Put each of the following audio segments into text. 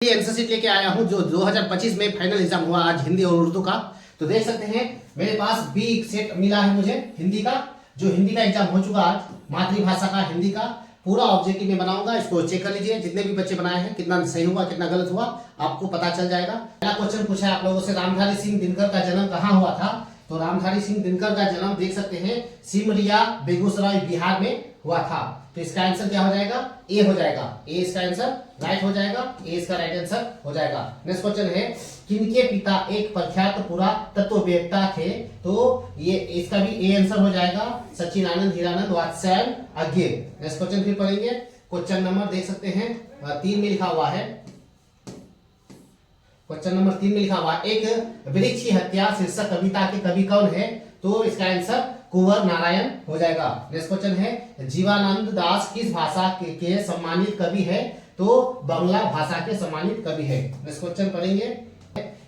Answer sheet लेके आया हूं जो 2025 में फाइनल एग्जाम हुआ आज हिंदी और उर्दू का। तो देख सकते हैं मेरे पास बी सेट मिला है मुझे हिंदी का, जो हिंदी का एग्जाम हो चुका आज, मातृभाषा का हिंदी का पूरा ऑब्जेक्टिव में बनाऊंगा। इसको चेक कर लीजिए, जितने भी बच्चे बनाए हैं कितना सही हुआ कितना गलत हुआ आपको पता चल जाएगा। पहला क्वेश्चन पूछा है आप लोगों से, रामधारी सिंह दिनकर का जन्म कहाँ हुआ था। तो रामधारी सिंह दिनकर का जन्म देख सकते हैं सिमरिया बेगूसराय बिहार में हुआ था। तो इसका आंसर क्या हो जाएगा, ए हो जाएगा। ए इसका आंसर राइट हो जाएगा, ए इसका राइट आंसर हो जाएगा। नेक्स्ट क्वेश्चन है, किनके पिता एक प्रख्यात पुरातत्ववेत्ता थे। तो ये इसका भी ए आंसर हो जाएगा, सच्चिदानंद हीरानंद वात्स्यायन अज्ञे। नेक्स्ट क्वेश्चन फिर पढ़ेंगे। क्वेश्चन नंबर देख सकते हैं 3 में लिखा हुआ है, क्वेश्चन नंबर 3 में लिखा हुआ है, एक वृक्ष की हत्या शीर्षक कविता के कवि कौन है। तो इसका आंसर कुंवर नारायण हो जाएगा। नेक्स्ट क्वेश्चन है, जीवानंद दास किस भाषा के सम्मानित कवि है। तो बांग्ला भाषा के सम्मानित कवि है। नेक्स्ट क्वेश्चन पढ़ेंगे,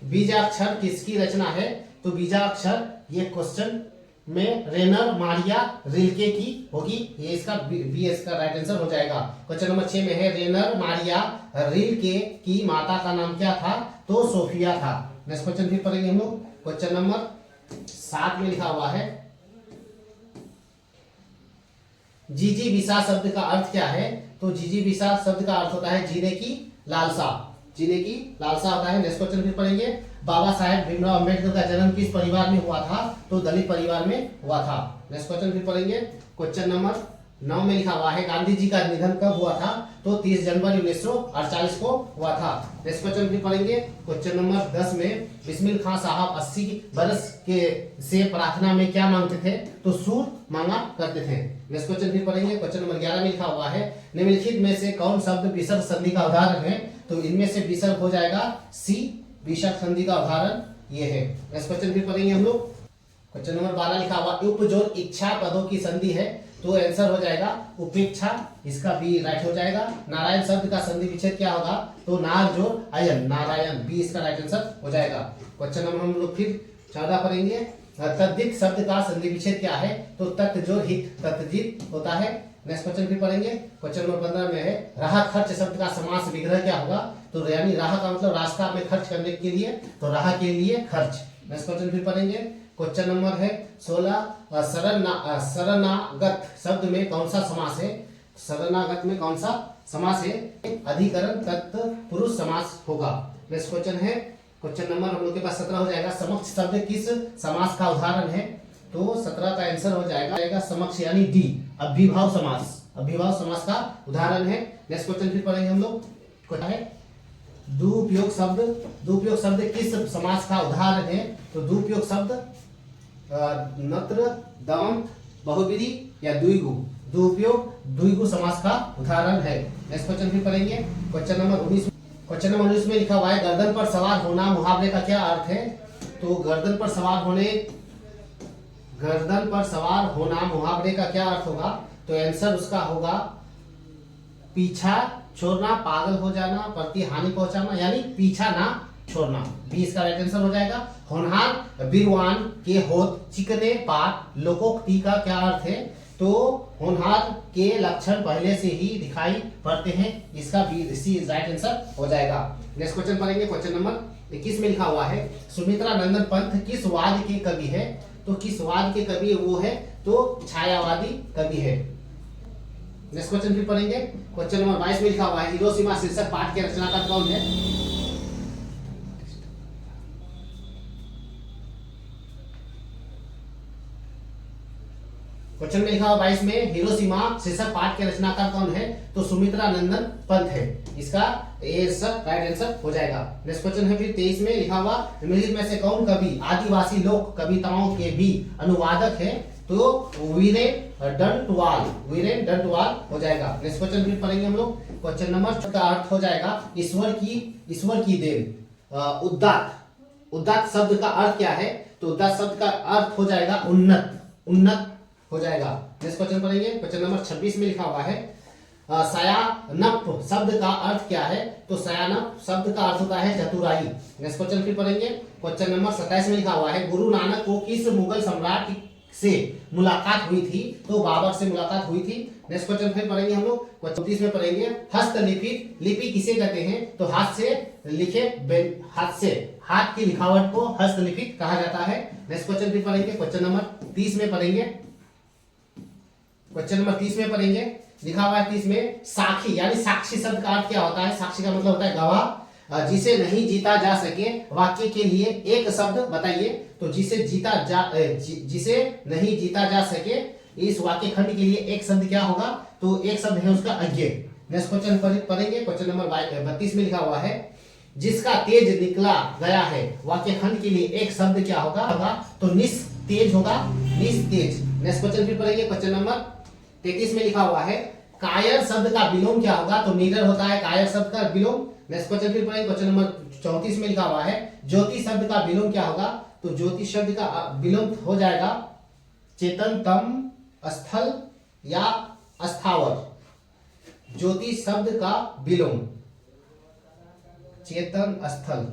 बीजाक्षर किसकी रचना है। तो बीजाक्षर ये क्वेश्चन में रेनर मारिया रिल्के की होगी, ये इसका बी इसका राइट आंसर हो जाएगा। क्वेश्चन नंबर 6 में है, रेनर मारिया रिल्के की माता का नाम क्या था। तो सोफिया था। नेक्स्ट क्वेश्चन फिर पढ़ेंगे हम लोग। क्वेश्चन नंबर 7 में लिखा हुआ है, जीजी बिसा शब्द का अर्थ क्या है। तो जीजी बिसा शब्द का अर्थ होता है जीने की लालसा, जीने की लालसा होता है। नेक्स्ट क्वेश्चन फिर पढ़ेंगे, बाबा साहेब भीमराव अंबेडकर का जन्म किस परिवार में हुआ था। तो दलित परिवार में हुआ था। नेक्स्ट क्वेश्चन फिर पढ़ेंगे। क्वेश्चन नंबर 9 में लिखा हुआ है, गांधी जी का निधन कब हुआ था। तो 30 जनवरी 1948 को हुआ था। नेक्स्ट क्वेश्चन फिर पढ़ेंगे। क्वेश्चन नंबर 10 में, बिस्मिल खान साहब 80 बरस के से प्रार्थना में क्या मांगते थे। तो सूर मांगा करते थे। नेक्स्ट क्वेश्चन फिर पढ़ेंगे। क्वेश्चन नंबर 11 में लिखा हुआ है, निम्नलिखित में से कौन शब्द विसर्ग संधि का उदाहरण है। तो इनमें से विसर्ग हो जाएगा सी, विसर्ग संधि का उदाहरण ये है। नेक्स्ट क्वेश्चन फिर पढ़ेंगे हम लोग। क्वेश्चन नंबर 12 लिखा हुआ, उपजोर इच्छा पदों की संधि है। तो आंसर हो जाएगा उपेक्षा, इसका बी राइट हो जाएगा। नारायण शब्द का संधि विच्छेद क्या होगा। तो नार जोर अयन, नारायण, बी इसका राइट आंसर हो जाएगा। क्वेश्चन नंबर हम लोग फिर 14 पढ़ेंगे, तद्धित शब्द का संधि विच्छेद क्या है। तो तत् जोर हित तद्धित होता है। नेक्स्ट क्वेश्चन फिर पढ़ेंगे। क्वेश्चन नंबर 15 में है, राह खर्च शब्द का समास विग्रह क्या होगा। तो यानी राह का मतलब रास्ता में खर्च करने के लिए, तो राह के लिए खर्च। नेक्स्ट क्वेश्चन फिर पढ़ेंगे। क्वेश्चन नंबर है 16, शरणागत शब्द में कौन सा समास है। शरणागत में कौन सा समास है। अधिकरण तत्पुरुष समास होगा। नेक्स्ट क्वेश्चन है, क्वेश्चन नंबर हम लोग के पास 17 हो जाएगा, समक्ष शब्द किस समास का उदाहरण है। तो 17 का आंसर हो जाएगा समक्ष यानी डी, अभिभाव समास, अभिभाव समास का उदाहरण है। नेक्स्ट क्वेश्चन फिर पढ़ेंगे हम लोग। क्वेश्चन है, दुपयोग शब्द किस समास का उदाहरण है। तो दुपयोग शब्द नत्र दम बहुब्रीहि या द्विगु, दुपयोग द्विगु समास का उदाहरण है। नेक्स्ट क्वेश्चन फिर पढ़ेंगे। क्वेश्चन नंबर 19 में लिखा हुआ है, गर्दन पर सवार होना मुहावरे का क्या अर्थ है। तो गर्दन पर सवार होना मुहावरे का क्या अर्थ होगा। तो आंसर उसका होगा पीछा छोड़ना, पागल हो जाना, प्रति हानि पहुंचाना, यानी पीछा ना छोड़ना, बी इसका राइट आंसर हो जाएगा। होनहार बीरवान के होत चिकने पात लोकोक्ति का क्या अर्थ है। तो होनहार के लक्षण पहले से ही दिखाई पड़ते हैं, इसका बी सी राइट आंसर हो जाएगा। नेक्स्ट क्वेश्चन पढ़ेंगे। क्वेश्चन नंबर 21 में लिखा हुआ है, सुमित्रा नंदन पंत किस वाद के कवि है। तो किस वाद के कवि वो है। तो छायावादी कवि है। नेक्स्ट क्वेश्चन फिर पढ़ेंगे। क्वेश्चन नंबर 22 में लिखा हुआ है, हिरोशिमा शीर्षक पाठ के रचनाकार कौन है। क्वेश्चन में लिखा हुआ 22 में, हिरोशिमा शीर्षक पाठ के रचनाकार कौन है। तो सुमित्रा नंदन पंत है, इसका ए राइट आंसर हो जाएगा। नेक्स्ट क्वेश्चन है फिर 23 में लिखा हुआ, निम्नलिखित में से कौन कवि आदिवासी लोक कविताओं के भी अनुवादक है। तो वीरेन डंटवाल हो जाएगा। नेक्स्ट क्वेश्चन फिर पढ़ेंगे हम लोग। क्वेश्चन नंबर का अर्थ हो जाएगा ईश्वर की देन। उदात्त शब्द का अर्थ क्या है। तो उदात्त शब्द का अर्थ हो जाएगा उन्नत हो जाएगा। नेक्स्ट क्वेश्चन पढ़ेंगे। क्वेश्चन नंबर 26 में लिखा हुआ है, सायानप शब्द का अर्थ क्या है। तो सायानप शब्द का अर्थ होता है चतुराई। नेक्स्ट क्वेश्चन फिर पढ़ेंगे। क्वेश्चन नंबर 27 में लिखा हुआ है, गुरु नानक को किस मुगल सम्राट से मुलाकात हुई थी, तो बाबर से मुलाकात हुई थी। नेक्स्ट क्वेश्चन फिर पढ़ेंगे हम लोग 34 में पढ़ेंगे हस्तलिखित लिपि किसे कहते हैं, तो हाथ से लिखे, हाथ की लिखावट को हस्तलिखित कहा जाता है। नेक्स्ट क्वेश्चन फिर पढ़ेंगे क्वेश्चन नंबर 30 में पढ़ेंगे, क्वेश्चन नंबर 30 में पढ़ेंगे, लिखा हुआ है 30 में साक्षी, यानी साक्षी शब्द का अर्थ क्या होता है, साक्षी का मतलब होता है गवाह, जिसे नहीं जीता जा सके वाक्य के लिए एक शब्द बताइए, तो जिसे नहीं जीता जा सके इस वाक्य खंड के लिए एक शब्द क्या होगा, तो एक शब्द है उसका अज्ञे। नेक्स्ट क्वेश्चन पढ़ेंगे, क्वेश्चन नंबर 32 में लिखा हुआ है जिसका तेज निकला गया है, वाक्य खंड के लिए एक शब्द क्या होगा, तो निस्तेज होगा, निस्तेज। नेक्स्ट क्वेश्चन फिर पढ़ेंगे, क्वेश्चन नंबर 33 में लिखा हुआ है कायर शब्द का विलोम क्या होगा, तो नीडर होता है कायर शब्द का विलोम। नेक्स्ट क्वेश्चन फिर पढ़ेंगे, क्वेश्चन नंबर 34 में लिखा हुआ है ज्योति शब्द का विलोम क्या होगा, तो ज्योति शब्द का विलोम हो जाएगा चेतनतम स्थल या अस्थावर। ज्योति शब्द का विलोम चेतन स्थल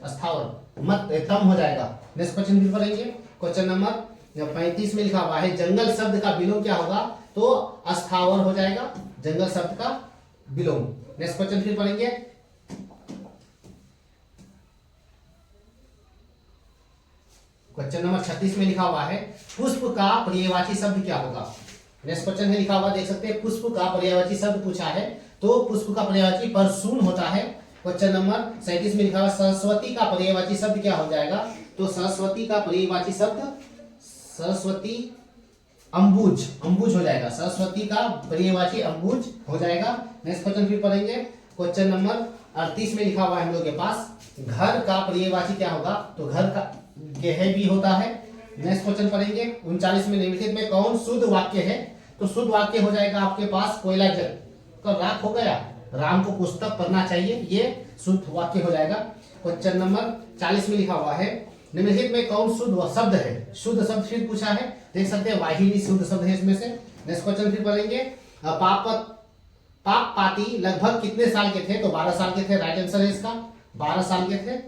अस्थावर मत तम हो जाएगा। नेक्स्ट क्वेश्चन फिर पढ़ेंगे, क्वेश्चन नंबर 35 में लिखा हुआ है जंगल शब्द का विलोम क्या होगा, तो अस्थावर हो जाएगा जंगल शब्द का विलोम। नेक्स्ट क्वेश्चन फिर पढ़ेंगे, क्वेश्चन नंबर 36 में लिखा हुआ है पुष्प का पर्यायवाची शब्द क्या होगा। नेक्स्ट क्वेश्चन है लिखा हुआ, देख सकते हैं पुष्प का पर्यायवाची शब्द पूछा है, तो पुष्प का पर्यायवाची परसून होता है। क्वेश्चन नंबर 37 में लिखा हुआ सरस्वती का पर्यायवाची शब्द क्या हो जाएगा, तो सरस्वती का पर्यायवाची शब्द सरस्वती अंबुज, अंबुज हो जाएगा, सरस्वती का पर्यायवाची अंबुज हो जाएगा। नेक्स्ट क्वेश्चन फिर पढ़ेंगे, क्वेश्चन नंबर 38 में लिखा हुआ है हम लोग के पास घर का पर्यायवाची क्या होगा, तो घर का गेह भी होता है। नेक्स्ट क्वेश्चन पढ़ेंगे 39 में निम्नलिखित में कौन शुद्ध वाक्य है, तो शुद्ध वाक्य हो जाएगा आपके पास कोयला जल का राख हो गया, राम को पुस्तक पढ़ना चाहिए, ये शुद्ध वाक्य हो जाएगा। क्वेश्चन नंबर 40 में लिखा हुआ है निम्नलिखित में कौन शुद्ध शब्द है, शुद्ध शब्द फिर पूछा है, देख सकते हैं वाहिनी शुद्ध शब्द है इसमें से। नेक्स्ट क्वेश्चन फिर पढ़ेंगे पाप पाती लगभग कितने साल के थे, तो 12 साल के थे, राइट आंसर है इसका 12 साल के थे।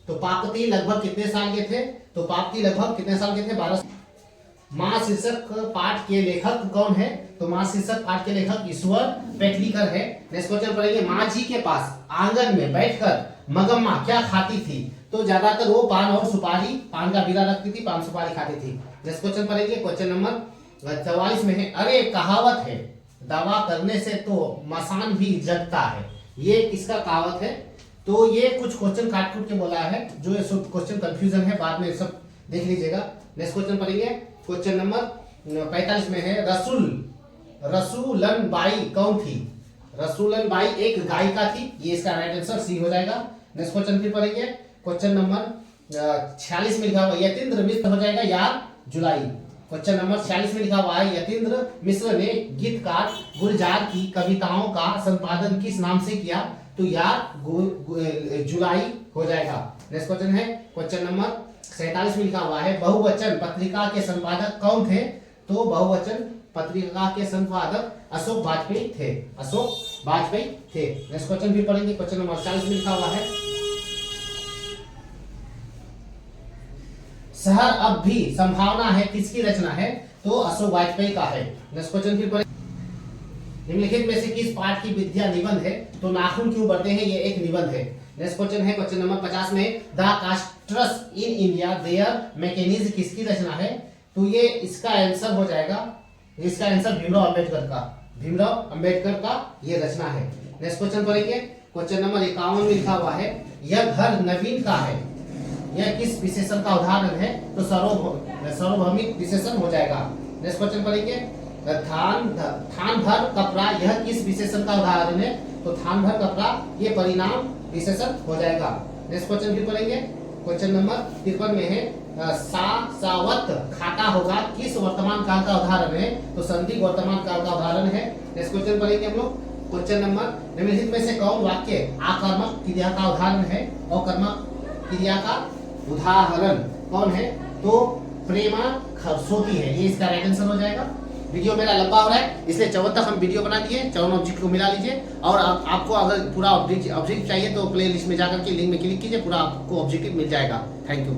तो पापति लगभग कितने साल के थे, तो पापति लगभग कितने साल के थे, 12। मां शीर्षक पाठ के लेखक कौन है, तो मां शीर्षक पाठ के लेखक ईश्वर पेटलीकर है। नेक्स्ट क्वेश्चन पढ़ेंगे माँ जी के पास आंगन में बैठकर मगम्मा क्या खाती थी, तो ज्यादातर वो पान और सुपारी, पान का बीड़ा रखती थी, पान सुपारी खाती थी। नेक्स्ट क्वेश्चन पढ़ेंगे, क्वेश्चन नंबर 44 में है अरे कहावत है दवा करने से तो मसान भी जगता है, ये किसका कहावत है, तो ये कुछ क्वेश्चन काट कूट के बोला है, जो ये सब क्वेश्चन कंफ्यूजन है, बाद में सब देख लीजिएगा। नेक्स्ट क्वेश्चन पढ़ेंगे, क्वेश्चन नंबर 45 में है रसूलन बाई कौन थी, रसूलन बाई एक गायिका थी, ये इसका राइट आंसर सी हो जाएगा। नेक्स्ट क्वेश्चन फिर पढ़ेंगे, क्वेश्चन नंबर 46 में लिखा हुआ यतीन्द्र मिश्र हो जाएगा यार जुलाई। क्वेश्चन नंबर 46 में लिखा हुआ है यतीन्द्र मिश्र ने गीतकार गुलजार की कविताओं का संपादन किस नाम से किया, तो यार जुलाई हो जाएगा। नेक्स्ट क्वेश्चन है क्वेश्चन नंबर 47 में लिखा हुआ है बहुवचन पत्रिका के संपादक कौन थे, तो बहुवचन पत्रिका के संपादक अशोक वाजपेयी थे, अशोक वाजपेयी थे। नेक्स्ट क्वेश्चन भी पढ़ेंगे, क्वेश्चन नंबर 48 में लिखा हुआ है शहर अब भी संभावना है किसकी रचना है, तो अशोक वाजपेयी का है। नेक्स्ट क्वेश्चन फिर पढ़ेंगे निम्नलिखित में से किस पाठ की विद्या निबंध है, तो नाखून क्यों बढ़ते हैं, ये एक निबंध है। नेक्स्ट क्वेश्चन है क्वेश्चन नंबर 50 में the castes in India their mechanism किसकी रचना है, तो ये इसका आंसर हो जाएगा, इसका आंसर भीमराव अंबेडकर का, भीमराव अंबेडकर का ये रचना है। नेक्स्ट क्वेश्चन पढ़ेंगे, क्वेश्चन नंबर 51 में लिखा हुआ है यह घर नवीन का है, यह किस विशेषण का उदाहरण है, तो सार्वभौमिक विशेषण हो जाएगा। नेक्स्ट क्वेश्चन पढ़ेंगे थान भर कपड़ा यह किस विशेषण का उदाहरण है, तो थान भर कपड़ा ये परिणाम विशेषण हो जाएगा। नेक्स्ट क्वेश्चन फिर पढ़ेंगे, क्वेश्चन नंबर 53 में है सावत खाता होगा किस वर्तमान काल का उदाहरण है, तो संधि वर्तमान काल का उदाहरण है। नेक्स्ट क्वेश्चन पढ़ेंगे हम लोग, क्वेश्चन नंबर निम्नलिखित में से कौन वाक्य आकर्मक क्रिया का उदाहरण है, और कर्मक क्रिया का उदाहरण कौन है, तो प्रेमा खरसोती है, ये इसका राइट आंसर हो जाएगा। वीडियो मेरा लंबा हो रहा है इसलिए 54 तक हम वीडियो बना दिए, 54 ऑब्जेक्ट को मिला लीजिए। और आपको अगर पूरा ऑब्जेक्ट चाहिए तो प्ले लिस्ट में जाकर के लिंक में क्लिक कीजिए, पूरा आपको ऑब्जेक्टिव मिल जाएगा। Thank you.